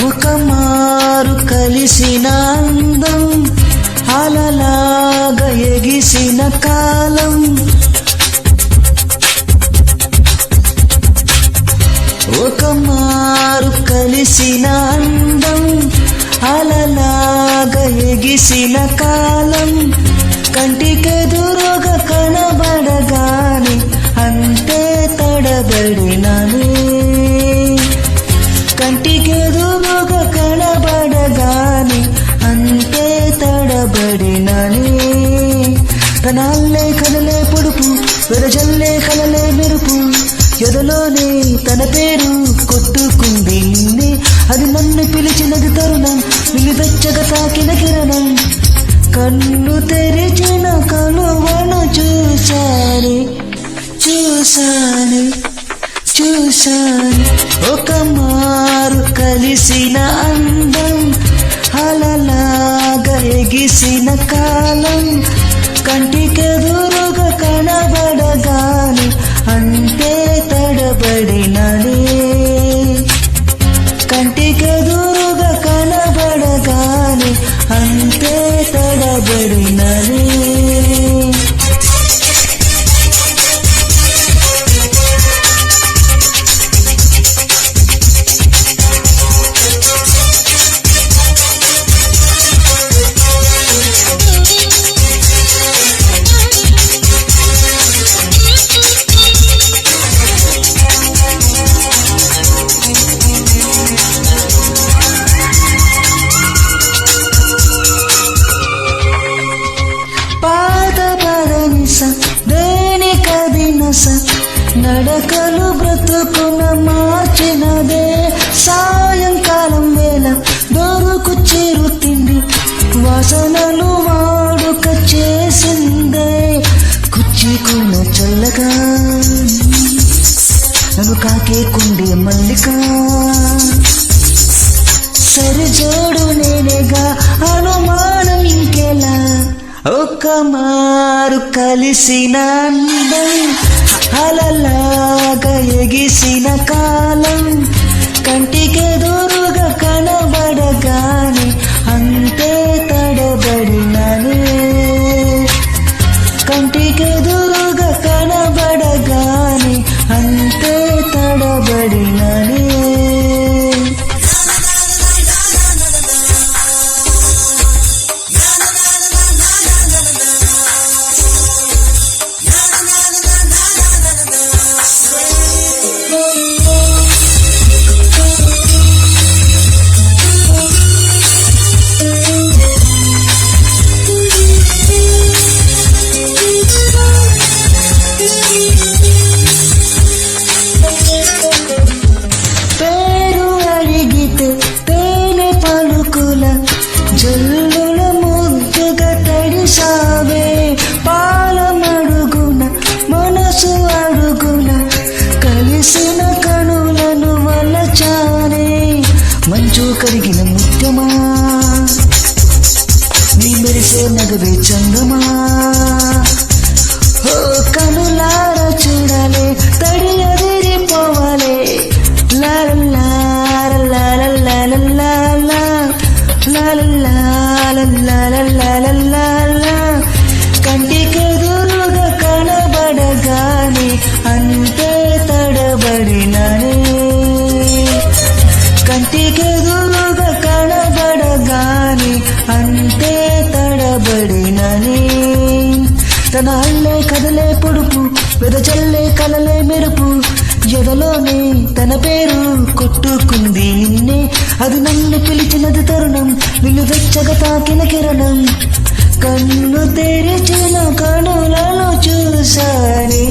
ఒకమారు కలిసిన అందం అలలాగా ఎగిసిన కాలం ఒకమారు కలిసిన అందం అలలాగా ఎగిసిన కాలం కంటికెదురుగా కనబడగానే అంతే తడబడిననే కంటికెదురుగా కనబడగానే అంతే తడబడిననే తనాల్లే కనలే పొడుపు వెరజల్లే కలలే మెరుపు ఎదలోనే తన పేరు కొట్టుకుంది నిన్నే అది నన్ను పిలిచినది తరుణం నిలువెచ్చగా తాకిన కిరణం కన్ను తెరిచిన కలువను చూశాను చూశాను చూశాను ఒకమారు కలిసిన అందం అలలాగా ఎగిసిన కాలం కంటికెదురుగా కనబడగానే అంతే తడబడిననే కంటికెదురుగా కనబడగానే అంతే తడబడిననే నడకలు బ్రతుకున మార్చినదే సాయంకాలం వేళ దొరుకు చేరు తిండి వాసనలు వాడుక చేసిందే కుచ్చికున్న చల్లగా నన్ను కాకే కుండే మల్లిక సరిజోడు నేనేగా అనుమానం ఇంకెలా ఒకమారు కలిసిన అందం అలలాగా ఎగిసిన కాలం కంటికెదురుగా కనబడగానే అంతే తడబడిననే కంటికెదురుగా కనబడగానే అంతే తడబడిననే జల్లుల ముద్దుగా తడిసావే పాలమడుగున మనసు అడుగున కలిసిన కనులను వలచానే మంచు కరిగిన ముత్యమా నీ మెరిసే నగవే చందమా ఓ కనులార చూడాలే తడి అదిరిపోవాలే కంటికెదురుగా కనబడగానే అంతే తడబడిననే కంటికెదురుగా కనబడగానే అంతే తడబడిననే తనాల్లే కదలే పొడుపు వెదజల్లే కలలే మెరుపు ఎదలోనే తన పేరు కొట్టుకుంది నిన్నే అది నన్ను పిలిచినది తరుణం నిలువెచ్చగా తాకిన కిరణం కన్ను తెరిచిన కనులను చూశానే